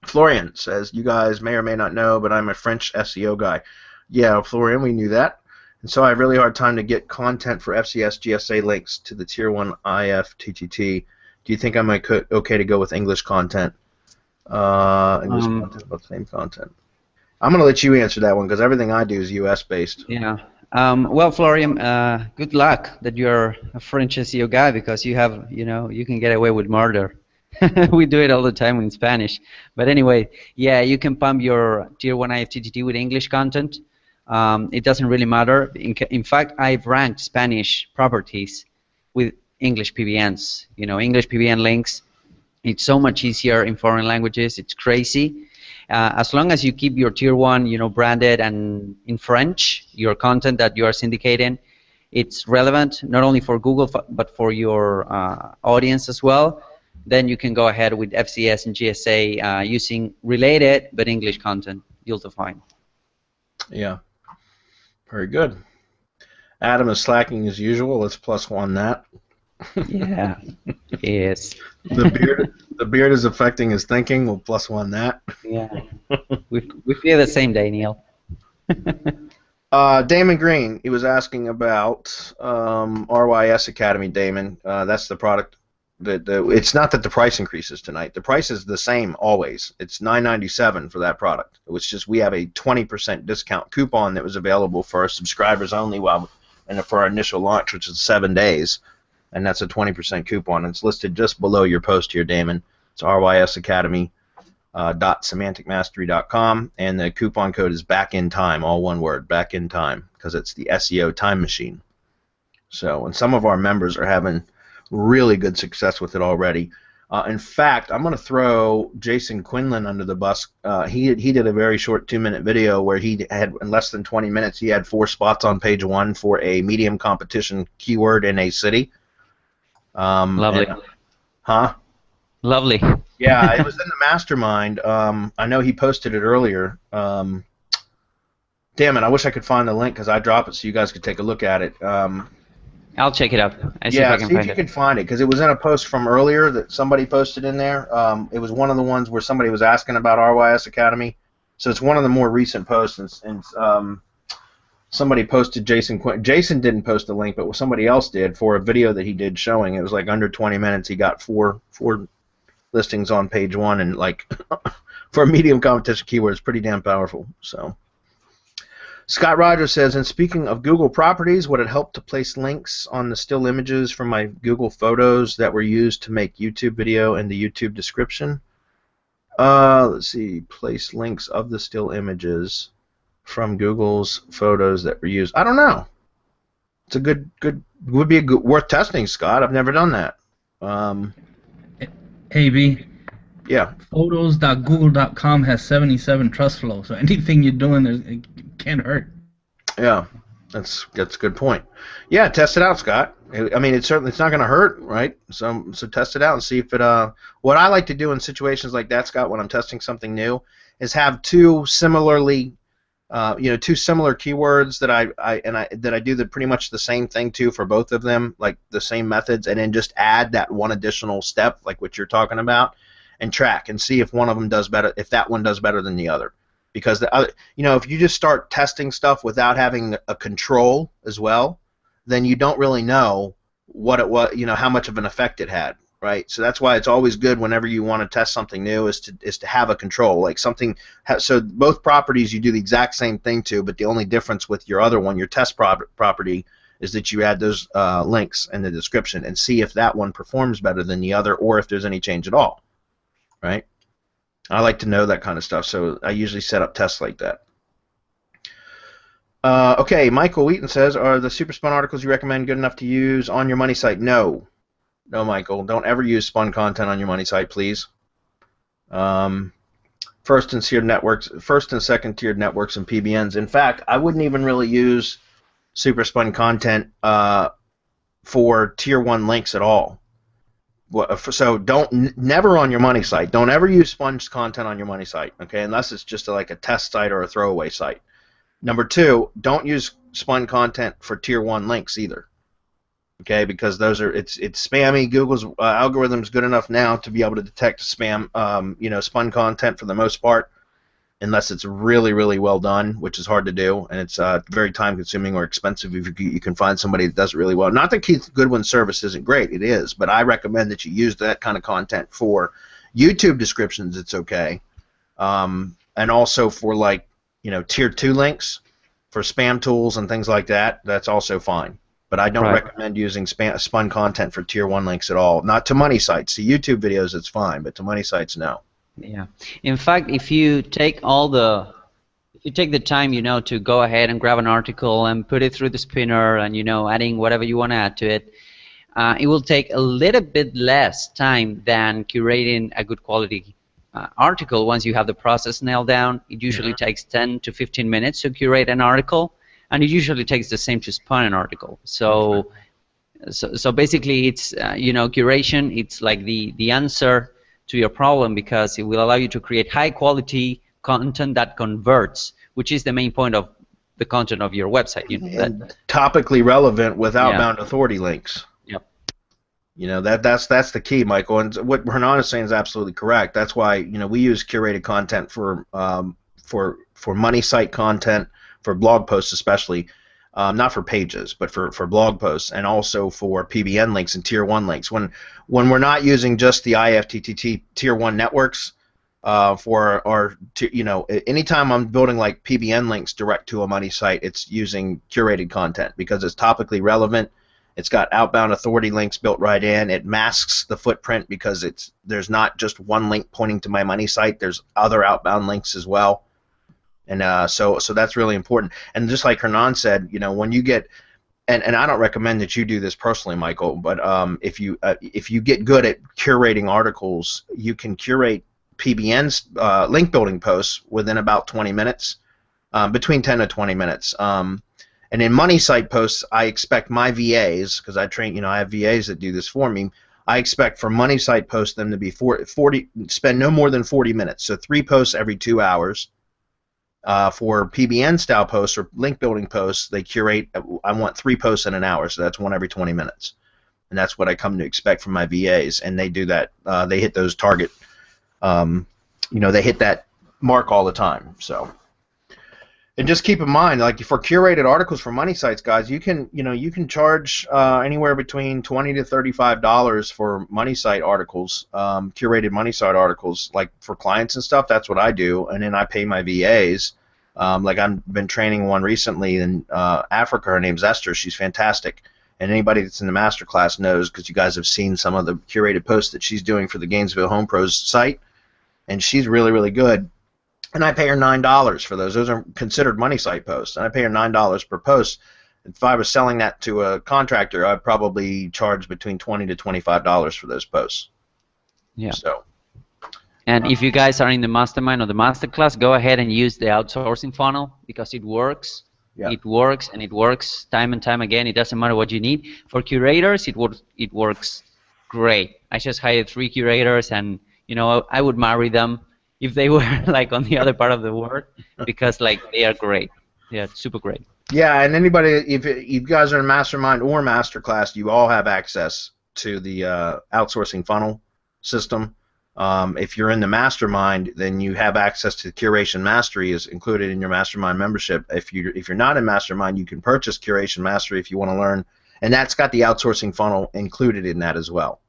Florian says, you guys may or may not know, but I'm a French SEO guy. Yeah, Florian, we knew that. And so I have a really hard time to get content for FCS GSA links to the Tier 1 IFTTT. Do you think I might okay to go with English content? English content, about the same content. I'm going to let you answer that one because everything I do is US-based. Yeah. Well, Florian, good luck that you're a French SEO guy because you have, you can get away with murder. We do it all the time in Spanish. But anyway, yeah, you can pump your Tier 1 IFTTT with English content. It doesn't really matter. In fact, I've ranked Spanish properties with English PBNs. English PBN links. It's so much easier in foreign languages. It's crazy. As long as you keep your Tier 1, branded and in French, your content that you are syndicating, it's relevant not only for Google but for your audience as well. Then you can go ahead with FCS and GSA using related but English content. You'll do fine. Yeah. Very good. Adam is slacking as usual. Let's +1 that. Yeah. Yes. The beard is affecting his thinking. We'll +1 that. Yeah. We feel the same, Daniel. Damon Green, he was asking about RYS Academy. Damon, that's the product. It's not that the price increases tonight. The price is the same always. It's $9.97 for that product. It's just we have a 20% discount coupon that was available for our subscribers only and for our initial launch, which is 7 days, and that's a 20% coupon. It's listed just below your post here, Damon. It's RYS Academy. .semanticmastery.com, and the coupon code is back in time, all one word, back in time, because it's the SEO time machine. So, and some of our members are having really good success with it already. In fact, I'm going to throw Jason Quinlan under the bus. He did a very short 2-minute video where he had, in less than 20 minutes, he had 4 spots on page 1 for a medium competition keyword in a city. Lovely. Huh? Lovely. Yeah, it was in the mastermind. I know he posted it earlier. Damn it, I wish I could find the link because I dropped it so you guys could take a look at it. I'll check it out. See if you can find it, because it was in a post from earlier that somebody posted in there. It was one of the ones where somebody was asking about RYS Academy. So it's one of the more recent posts, and somebody posted Jason didn't post the link, but somebody else did for a video that he did showing. It was like under 20 minutes. He got four listings on page 1, and like for a medium competition keyword, it's pretty damn powerful. So Scott Rogers says, and speaking of Google properties, would it help to place links on the still images from my Google photos that were used to make YouTube video in the YouTube description? Let's see, place links of the still images from Google's photos that were used. I don't know. It's a would be worth testing, Scott. I've never done that. Hey, B. Yeah. Photos.google.com has 77 trust flow, so anything you're doing, it can't hurt. Yeah, that's a good point. Yeah, test it out, Scott. I mean, it's not going to hurt, right? So test it out and see if it. What I like to do in situations like that, Scott, when I'm testing something new, is have two similar keywords that I do pretty much the same thing to for both of them, like the same methods, and then just add that one additional step, like what you're talking about, and track and see if one of them does better, if that one does better than the other. Because the other, if you just start testing stuff without having a control as well, then you don't really know what it was, how much of an effect it had. Right, so that's why it's always good whenever you want to test something new is to have a control, like something. So both properties you do the exact same thing to, but the only difference with your other one, your test property, is that you add those links in the description and see if that one performs better than the other, or if there's any change at all. Right, I like to know that kind of stuff, so I usually set up tests like that. Okay, Michael Wheaton says, are the Super Spun articles you recommend good enough to use on your money site? No. No, Michael, don't ever use spun content on your money site, please. First and second tiered networks and PBNs. In fact, I wouldn't even really use super spun content for tier 1 links at all. So never on your money site. Don't ever use spun content on your money site, okay? Unless it's just like a test site or a throwaway site. Number 2, don't use spun content for tier 1 links either. Okay, because it's spammy. Google's algorithm's good enough now to be able to detect spam, spun content for the most part, unless it's really, really well done, which is hard to do, and it's very time-consuming or expensive if you can find somebody that does it really well. Not that Keith Goodwin's service isn't great, it is, but I recommend that you use that kind of content for YouTube descriptions. It's okay, and also for tier 2 links for spam tools and things like that. That's also fine. But I don't recommend using spun content for tier 1 links at all. Not to money sites. To YouTube videos, it's fine, but to money sites, no. Yeah. In fact, if you take the time, to go ahead and grab an article and put it through the spinner and, adding whatever you want to add to it, it will take a little bit less time than curating a good quality article. Once you have the process nailed down, it usually takes 10 to 15 minutes to curate an article. And it usually takes the same to spun an article. So basically, it's curation. It's like the answer to your problem, because it will allow you to create high quality content that converts, which is the main point of the content of your website. And topically relevant with outbound authority links. Yep. You know, that's the key, Michael. And what Hernan is saying is absolutely correct. That's why, you know, we use curated content for money site content, for blog posts especially, not for pages, but for blog posts, and also for PBN links and tier 1 links. When we're not using just the IFTTT tier 1 networks for our, you know, anytime I'm building like PBN links direct to a money site, it's using curated content because it's topically relevant. It's got outbound authority links built right in. It masks the footprint because there's not just one link pointing to my money site. There's other outbound links as well, and so that's really important. And just like Hernan said, you know, when you get, and I don't recommend that you do this personally, Michael, but if you get good at curating articles, you can curate PBNs, link building posts within about 20 minutes, between 10 to 20 minutes. And in money site posts, I expect my VAs, because I train, you know, I have VAs that do this for me. I expect for money site posts them to be 40, spend no more than 40 minutes. So 3 posts every 2 hours. For PBN style posts or link building posts, they curate. I want 3 posts in an hour, so that's 1 every 20 minutes, and that's what I come to expect from my VAs. And they do that. They hit those target. You know, they hit that mark all the time. So. And just keep in mind, like for curated articles for money sites, guys, you can charge anywhere between $20 to $35 for money site articles, curated money site articles, like for clients and stuff. That's what I do, and then I pay my VAs. Like I've been training one recently in Africa. Her name's Esther. She's fantastic, and anybody that's in the MasterClass knows, because you guys have seen some of the curated posts that she's doing for the Gainesville Home Pros site, and she's really, really good. And I pay her $9 for those. Those are considered money site posts. And I pay her $9 per post. If I was selling that to a contractor, I'd probably charge between $20 to $25 for those posts. Yeah. So. And if you guys are in the mastermind or the masterclass, go ahead and use the outsourcing funnel, because it works. Yeah. It works, and it works time and time again. It doesn't matter what you need. For curators, it works great. I just hired 3 curators, and you know, I would marry them if they were like on the other part of the world, because like they are great. Yeah, super great. Yeah, and anybody, if you guys are in Mastermind or Masterclass, you all have access to the outsourcing funnel system. If you're in the Mastermind, then you have access to Curation Mastery is included in your Mastermind membership. If you're not in Mastermind, you can purchase Curation Mastery if you want to learn, and that's got the outsourcing funnel included in that as well.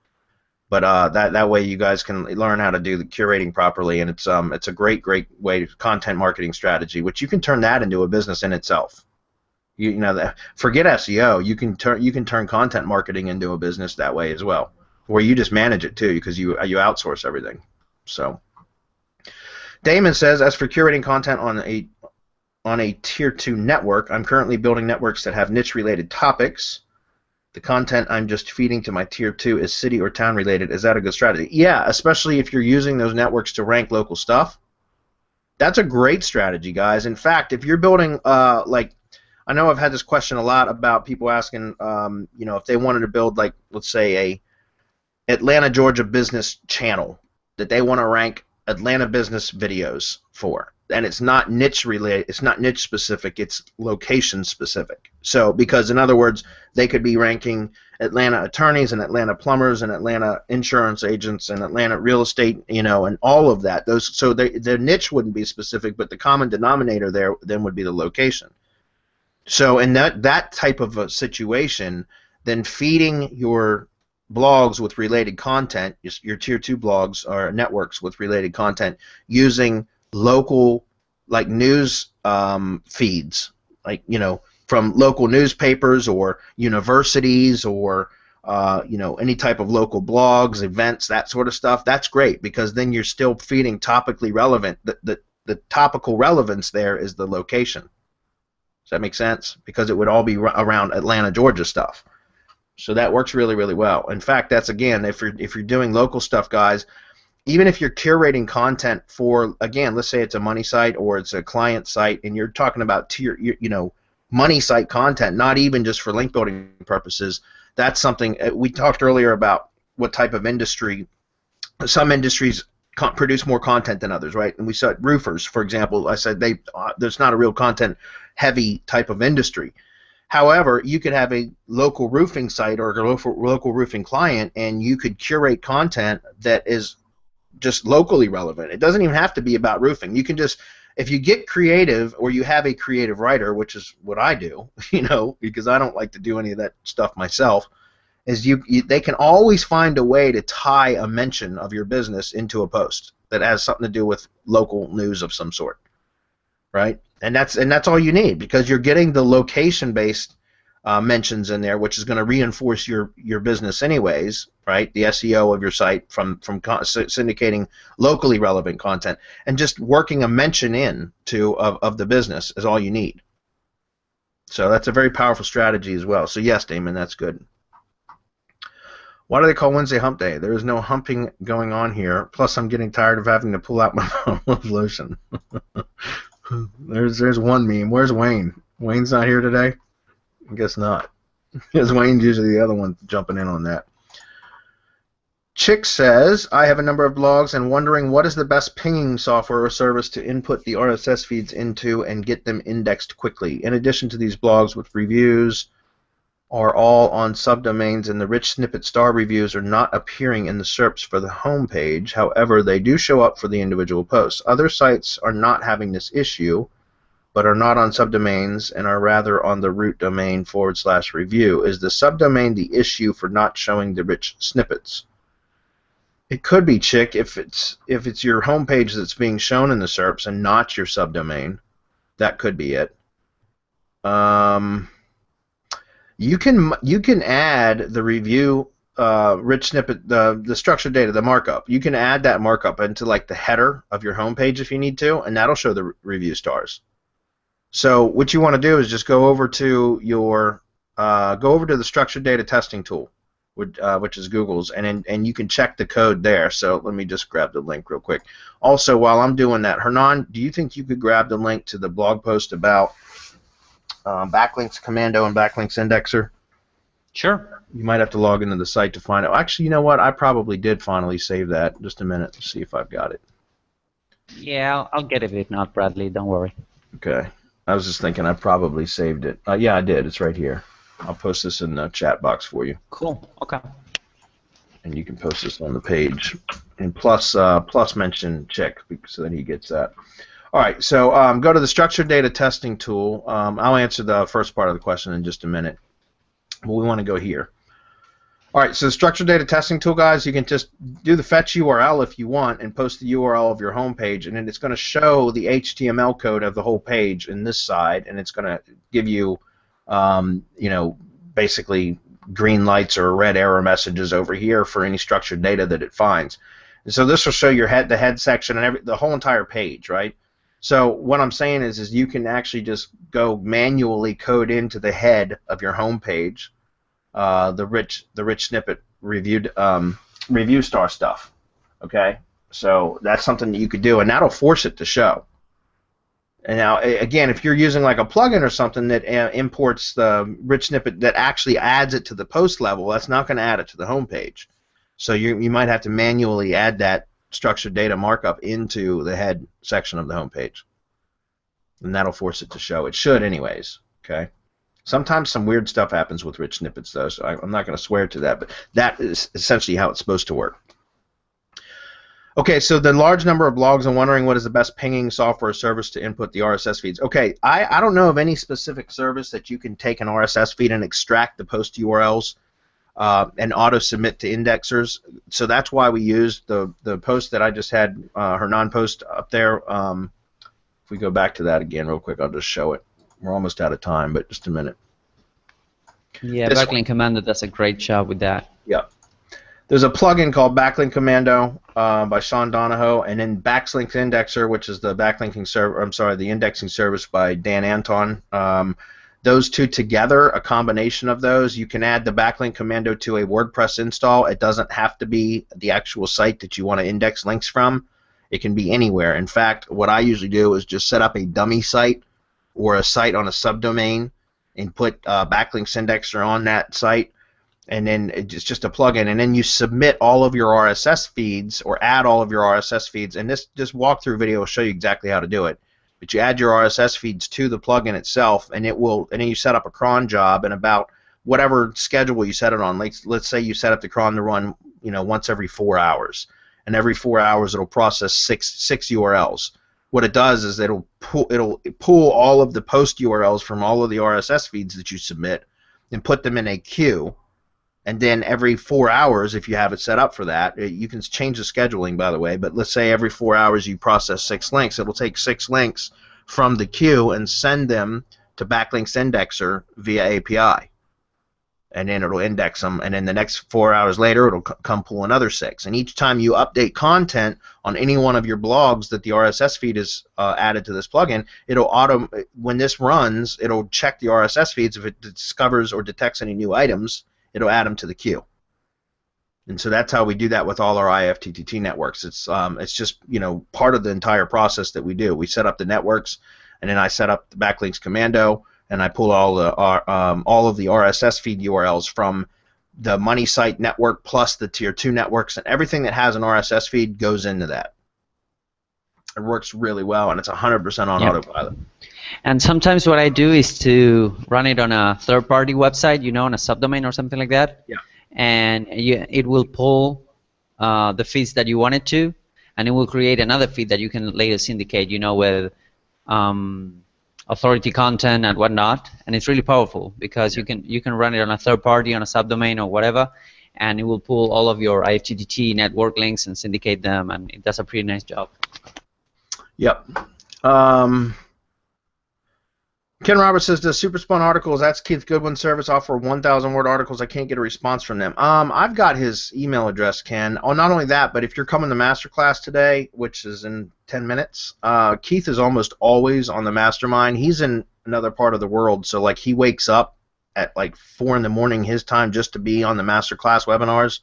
But that way you guys can learn how to do the curating properly, and it's a great way, content marketing strategy, which you can turn that into a business in itself. You know, forget SEO. You can turn content marketing into a business that way as well, where you just manage it too, because you outsource everything. So Damon says, as for curating content on a tier 2 network, I'm currently building networks that have niche related topics. The content I'm just feeding to my tier 2 is city or town related. Is that a good strategy? Yeah, especially if you're using those networks to rank local stuff. That's a great strategy, guys. In fact, if you're building, like, I know I've had this question a lot about people asking, you know, if they wanted to build, like, let's say a Atlanta, Georgia business channel that they want to rank Atlanta business videos for. And it's not niche related, it's not niche specific, it's location specific. So, because in other words, they could be ranking Atlanta attorneys and Atlanta plumbers and Atlanta insurance agents and Atlanta real estate, you know, and all of that. Those, so their niche wouldn't be specific, but the common denominator there then would be the location. So in that type of a situation, then feeding your blogs with related content, your tier 2 blogs or networks with related content using local, like, news feeds, like, you know, from local newspapers or universities or you know, any type of local blogs, events, that sort of stuff. That's great, because then you're still feeding topically relevant. The topical relevance there is the location. Does that make sense? Because it would all be around Atlanta, Georgia stuff. So that works really, really well. In fact, that's, again, if you're doing local stuff, guys, even if you're curating content for, again, let's say it's a money site or it's a client site, and you're talking about you know, money site content, not even just for link building purposes. That's something we talked earlier about, what type of industry. Some industries produce more content than others, right? And we saw roofers, for example. I said there's not a real content heavy type of industry. However, you could have a local roofing site or a local roofing client, and you could curate content that is just locally relevant. It doesn't even have to be about roofing. You can just, if you get creative, or you have a creative writer, which is what I do, because I don't like to do any of that stuff myself, is they can always find a way to tie a mention of your business into a post that has something to do with local news of some sort, right? And that's all you need, because you're getting the location-based mentions in there, which is going to reinforce your business anyways, right? The SEO of your site from syndicating locally relevant content, and just working a mention in of the business is all you need. So that's a very powerful strategy as well. So yes, Damon, that's good. Why do they call Wednesday Hump Day? There is no humping going on here. Plus, I'm getting tired of having to pull out my lotion. There's one meme. Where's Wayne? Wayne's not here today? I guess not. Because Wayne's usually the other one jumping in on that. Chick says, I have a number of blogs and wondering what is the best pinging software or service to input the RSS feeds into and get them indexed quickly. In addition to these blogs with reviews are all on subdomains, and the rich snippet star reviews are not appearing in the SERPs for the home page. However, they do show up for the individual posts. Other sites are not having this issue, but are not on subdomains and are rather on the root domain /review. Is the subdomain the issue for not showing the rich snippets? It could be, Chick, if it's your home page that's being shown in the SERPs and not your subdomain. That could be it. You can add the review rich snippet, the structured data, the markup. You can add that markup into like the header of your home page if you need to, and that'll show the review stars. So what you want to do is just go over to the structured data testing tool, which is Google's, and you can check the code there. So let me just grab the link real quick. Also, while I'm doing that, Hernan, do you think you could grab the link to the blog post about backlinks commando and backlinks indexer? Sure. You might have to log into the site to find it. Actually, you know what? I probably did finally save that. Just a minute to see if I've got it. Yeah, I'll get it if not, Bradley. Don't worry. Okay. I was just thinking I probably saved it. Yeah, I did. It's right here. I'll post this in the chat box for you. Cool. Okay. And you can post this on the page. And plus mention Chick so that he gets that. All right, so go to the structured data testing tool. I'll answer the first part of the question in just a minute. But we want to go here. All right, so the structured data testing tool, guys, you can just do the fetch URL if you want and post the URL of your home page, and then it's going to show the HTML code of the whole page in this side, and it's going to give you, basically green lights or red error messages over here for any structured data that it finds. And so this will show your the head section and the whole entire page, right? So what I'm saying is you can actually just go manually code into the head of your home page the rich snippet review star stuff. Okay, so that's something that you could do, and that'll force it to show. And now, again, if you're using like a plugin or something that imports the rich snippet that actually adds it to the post level, that's not going to add it to the home page. So you might have to manually add that structured data markup into the head section of the home page, and that'll force it to show. It should anyways. Okay. Sometimes some weird stuff happens with rich snippets, though, so I'm not going to swear to that, but that is essentially how it's supposed to work. Okay, so the large number of blogs and wondering what is the best pinging software service to input the RSS feeds. Okay, I don't know of any specific service that you can take an RSS feed and extract the post URLs and auto-submit to indexers, so that's why we used the post that I just had, Hernan post up there. If we go back to that again real quick, I'll just show it. We're almost out of time, but just a minute. Yeah, Backlink Commando does a great job with that. Yeah. There's a plugin called Backlink Commando by Sean Donahoe, and then Backlinks Indexer, which is the backlinking server. I'm sorry, the indexing service by Dan Anton. Those two together, a combination of those, you can add the Backlink Commando to a WordPress install. It doesn't have to be the actual site that you want to index links from. It can be anywhere. In fact, what I usually do is just set up a dummy site or a site on a subdomain and put Backlinks Indexer on that site, and then it's just a plugin, and then you submit all of your RSS feeds or add all of your RSS feeds, and this walkthrough video will show you exactly how to do it. but you add your RSS feeds to the plugin itself, and it will. And then you set up a cron job, and about whatever schedule you set it on. Let's say you set up the cron to run, once every 4 hours, and every 4 hours it'll process six URLs. What it does is it'll pull all of the post URLs from all of the RSS feeds that you submit and put them in a queue. And then every 4 hours, if you have it set up for that, you can change the scheduling, by the way, but let's say every 4 hours you process 6 links. It'll take 6 links from the queue and send them to Backlinks Indexer via API. And then it'll index them, and then the next 4 hours later, it'll come pull another 6. And each time you update content on any one of your blogs that the RSS feed is added to this plugin, when this runs, it'll check the RSS feeds. If it discovers or detects any new items, it'll add them to the queue. And so that's how we do that with all our IFTTT networks. It's just part of the entire process that we do. We set up the networks, and then I set up the Backlinks Commando, and I pull all of the RSS feed URLs from the money site network plus the tier 2 networks, and everything that has an RSS feed goes into that. It works really well, and it's 100% on autopilot. And sometimes what I do is to run it on a third-party website, on a subdomain or something like that. Yeah. And it will pull the feeds that you want it to, and it will create another feed that you can later syndicate, with authority content and whatnot. And it's really powerful because you can run it on a third party, on a subdomain or whatever, and it will pull all of your IFTTT network links and syndicate them, and it does a pretty nice job. Yep. Ken Roberts says, does Super Spun Articles, that's Keith Goodwin's service, offer 1,000-word articles? I can't get a response from them. I've got his email address, Ken. Oh, not only that, but if you're coming to MasterClass today, which is in 10 minutes, Keith is almost always on the mastermind. He's in another part of the world, so he wakes up at 4 in the morning his time just to be on the MasterClass webinars.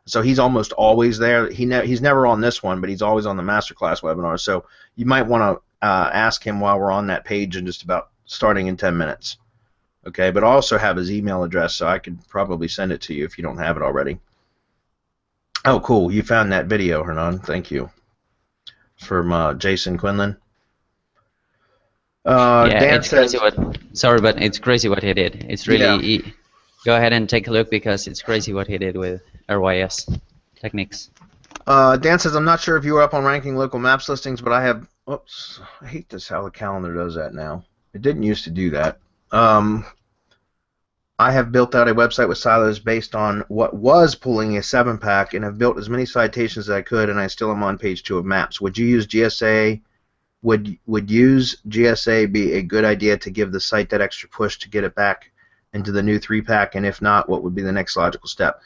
So he's almost always there. He's never on this one, but he's always on the MasterClass webinar. So you might want to ask him while we're on that page in just about starting in 10 minutes. Okay, but I also have his email address, so I could probably send it to you if you don't have it already. Oh, cool. You found that video, Hernan. Thank you. From Jason Quinlan. Dan says, sorry, but it's crazy what he did. It's really... Go ahead and take a look because it's crazy what he did with RYS Techniques. Dan says, I'm not sure if you were up on ranking local maps listings, but I have... Oops. I hate this how the calendar does that now. It didn't used to do that. I have built out a website with silos based on what was pulling a 7-pack and have built as many citations as I could, and I still am on page 2 of maps. Would you use GSA? Would use GSA be a good idea to give the site that extra push to get it back into the new 3-pack? And if not, what would be the next logical step?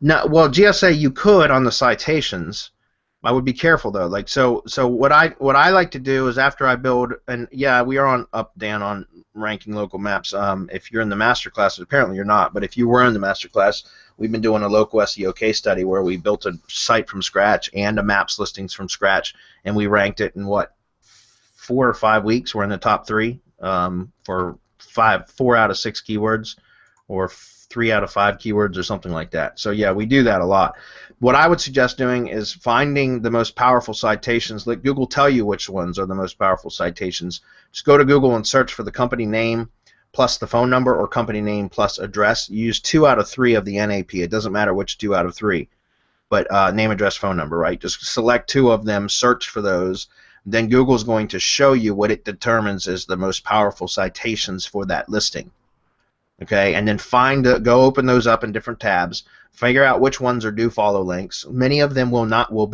No, well, GSA you could on the citations. I would be careful though. So what I like to do is after I build, and yeah, we are Dan on ranking local maps. If you're in the MasterClass, apparently you're not, but if you were in the MasterClass, we've been doing a local SEO case study where we built a site from scratch and a maps listings from scratch, and we ranked it in 4 or 5 weeks. We're in the top 3 for 4 out of 6 keywords, or 3 out of 5 keywords, or something like that. So yeah, we do that a lot. What I would suggest doing is finding the most powerful citations. Let Google tell you which ones are the most powerful citations. Just go to Google and search for the company name plus the phone number, or company name plus address. Use 2 out of 3 of the NAP. It doesn't matter which 2 out of 3, but name, address, phone number, right? Just select 2 of them, search for those. Then Google's going to show you what it determines is the most powerful citations for that listing. Okay, and then go open those up in different tabs. Figure out which ones are do follow links. Many of them won't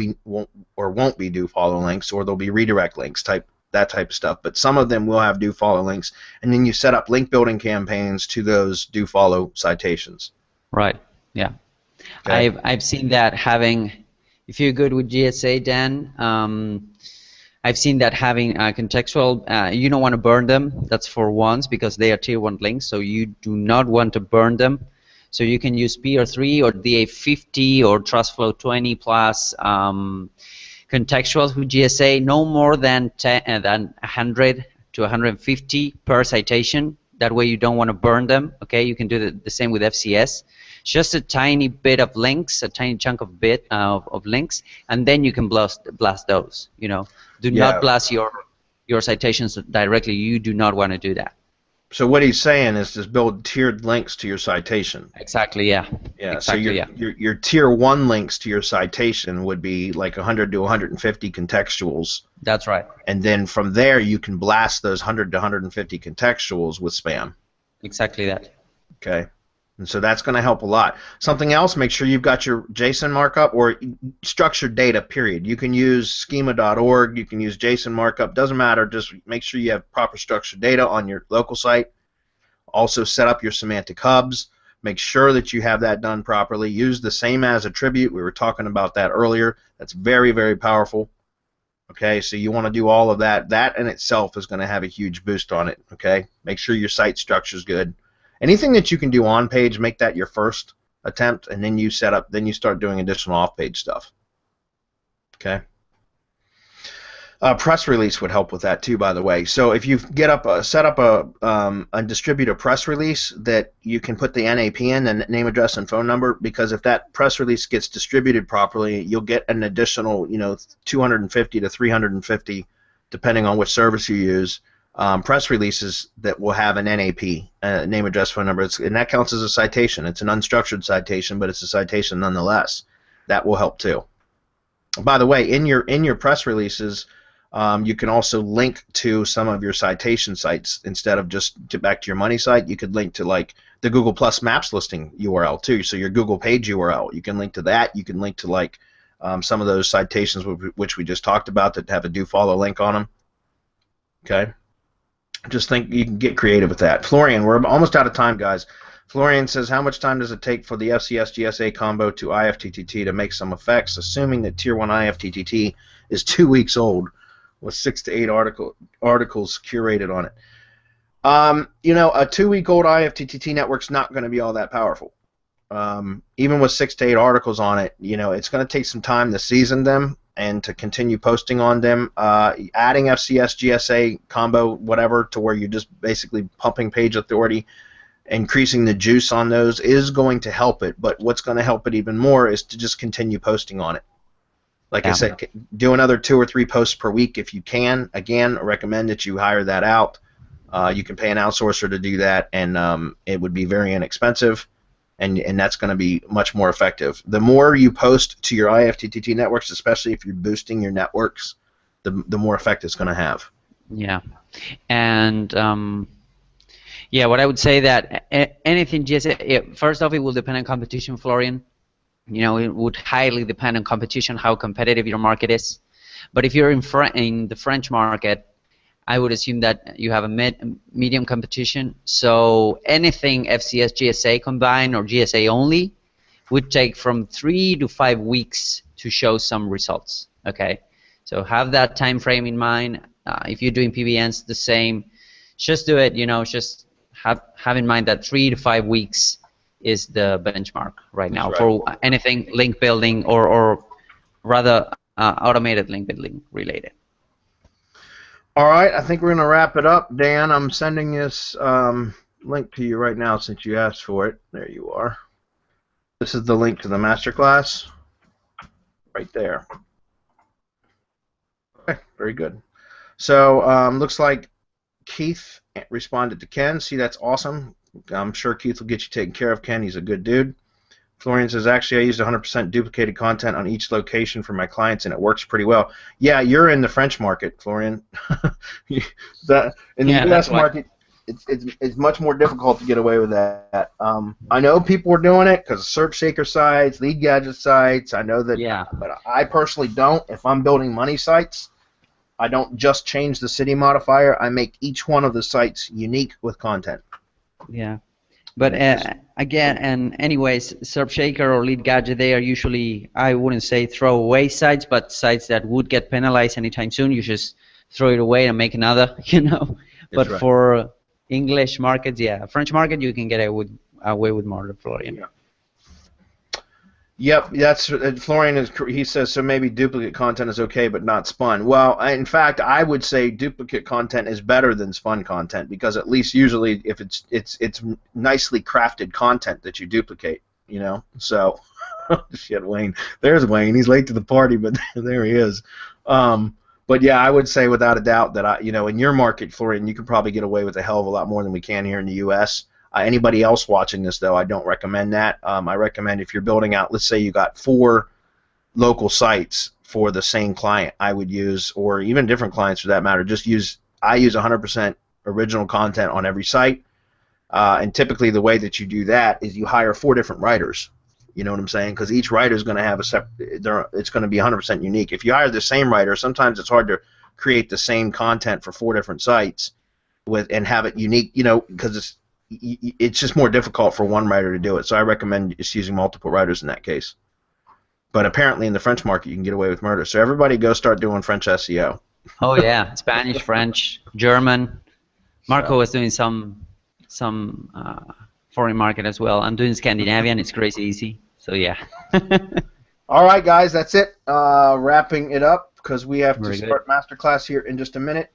be do follow links, or they'll be redirect links, that type of stuff. But some of them will have do follow links, and then you set up link building campaigns to those do follow citations. Right. Yeah. Okay. I've seen that having. If you're good with GSA, Dan. I've seen that having contextual, you don't want to burn them. That's for ones because they are tier 1 links, so you do not want to burn them. So you can use PR3 or DA50 or TrustFlow 20 plus contextuals with GSA, no more than 100 to 150 per citation. That way you don't want to burn them. Okay, you can do the same with FCS. Just a tiny bit of links, a tiny chunk of links, and then you can blast those. Do not blast your your citations directly. You do not want to do that. So what he's saying is just build tiered links to your citation. Exactly, yeah. Yeah, exactly, so your tier 1 links to your citation would be like 100 to 150 contextuals. That's right. And then from there you can blast those 100 to 150 contextuals with spam. Exactly that. Okay. And so that's going to help a lot. Something else, make sure you've got your JSON markup or structured data, period. You can use schema.org, you can use JSON markup, doesn't matter, just make sure you have proper structured data on your local site. Also set up your semantic hubs, make sure that you have that done properly. Use the same as attribute, we were talking about that earlier. That's very, very powerful. Okay, so you want to do all of that. That in itself is going to have a huge boost on it. Okay, make sure your site structure is good. Anything that you can do on page, make that your first attempt, and then you start doing additional off page stuff. Okay. Press release would help with that too, by the way. So if you set up and distribute a press release that you can put the NAP in, the name, address, and phone number, because if that press release gets distributed properly, you'll get an additional, 250 to 350, depending on which service you use. Press releases that will have an NAP, name, address, phone number, and that counts as a citation. It's an unstructured citation, but it's a citation nonetheless. That will help too. By the way, in your press releases, you can also link to some of your citation sites instead of just back to your money site. You could link to like the Google Plus Maps listing URL too. So your Google page URL, you can link to that. You can link to like some of those citations which we just talked about that have a do follow link on them. Okay. Just think you can get creative with that. Florian, we're almost out of time, guys. Florian says, how much time does it take for the FCS GSA combo to IFTTT to make some effects, assuming that Tier 1 IFTTT is 2 weeks old with 6 to 8 articles curated on it? A 2-week-old IFTTT network's not going to be all that powerful. Even with 6 to 8 articles on it, it's going to take some time to season them and to continue posting on them. Adding FCS, GSA, combo, whatever, to where you're just basically pumping page authority, increasing the juice on those is going to help it, but what's going to help it even more is to just continue posting on it. Like I said, do another 2 or 3 posts per week if you can. Again, I recommend that you hire that out. You can pay an outsourcer to do that, and it would be very inexpensive. And that's going to be much more effective. The more you post to your IFTTT networks, especially if you're boosting your networks, the more effect it's going to have. Yeah, and what I would say that anything GSA, first off, it will depend on competition, Florian. It would highly depend on competition, how competitive your market is. But if you're in the French market, I would assume that you have a medium competition. So anything FCS, GSA combined or GSA only would take from 3 to 5 weeks to show some results. Okay, so have that time frame in mind. If you're doing PBNs, the same. Just do it. Just have in mind that 3 to 5 weeks is the benchmark right now for anything link building or rather automated link building related. All right, I think we're going to wrap it up. Dan, I'm sending this link to you right now since you asked for it. There you are. This is the link to the MasterClass right there. Okay, very good. So looks like Keith responded to Ken. See, that's awesome. I'm sure Keith will get you taken care of, Ken. He's a good dude. Florian says, actually, I used 100% duplicated content on each location for my clients, and it works pretty well. Yeah, you're in the French market, Florian. In the U.S. market, it's much more difficult to get away with that. I know people are doing it because of search shaker sites, lead gadget sites. I know that, but I personally don't. If I'm building money sites, I don't just change the city modifier. I make each one of the sites unique with content. Yeah. But again, and anyways, SERP or lead gadget, they are usually, I wouldn't say throwaway sites, but sites that would get penalized anytime soon. You just throw it away and make another, But for English markets, French market, you can get away with more, Florian. Yeah. Yep, that's Florian. He says so. Maybe duplicate content is okay, but not spun. Well, in fact, I would say duplicate content is better than spun content because at least usually, if it's nicely crafted content that you duplicate, So, shit, Wayne. There's Wayne. He's late to the party, but there he is. But yeah, I would say without a doubt that in your market, Florian, you could probably get away with a hell of a lot more than we can here in the U.S. Anybody else watching this, though, I don't recommend that. I recommend if you're building out, let's say you got 4 local sites for the same client, I would use, or even different clients for that matter, I use 100% original content on every site. And typically the way that you do that is you hire 4 different writers. You know what I'm saying? Because each writer is going to have it's going to be 100% unique. If you hire the same writer, sometimes it's hard to create the same content for 4 different sites and have it unique, because it's just more difficult for one writer to do it. So I recommend just using multiple writers in that case. But apparently in the French market you can get away with murder. So everybody go start doing French SEO. Oh yeah, Spanish, French, German. Marco was doing some foreign market as well. I'm doing Scandinavian. It's crazy easy. So yeah. All right, guys, that's it. Wrapping it up because we have to start MasterClass here in just a minute.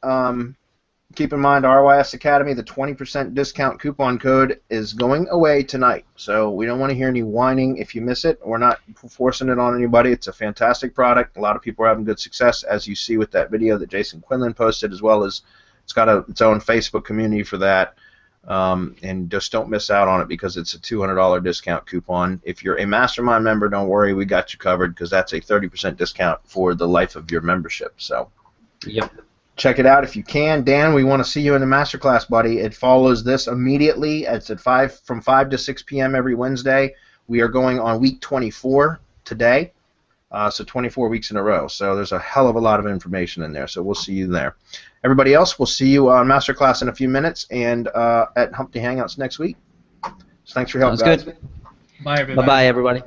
Keep in mind, RYS Academy, the 20% discount coupon code is going away tonight. So we don't want to hear any whining if you miss it. We're not forcing it on anybody. It's a fantastic product. A lot of people are having good success, as you see with that video that Jason Quinlan posted, as well as it's got its own Facebook community for that. And just don't miss out on it because it's a $200 discount coupon. If you're a Mastermind member, don't worry, we got you covered because that's a 30% discount for the life of your membership. So, yep. Check it out if you can. Dan, we want to see you in the Masterclass, buddy. It follows this immediately. It's at from 5 to 6 p.m. every Wednesday. We are going on week 24 today, so 24 weeks in a row. So there's a hell of a lot of information in there, so we'll see you there. Everybody else, we'll see you on Masterclass in a few minutes and at Hump Hangouts next week. So thanks for your help, guys. Sounds good. Bye, everybody. Bye-bye, everybody.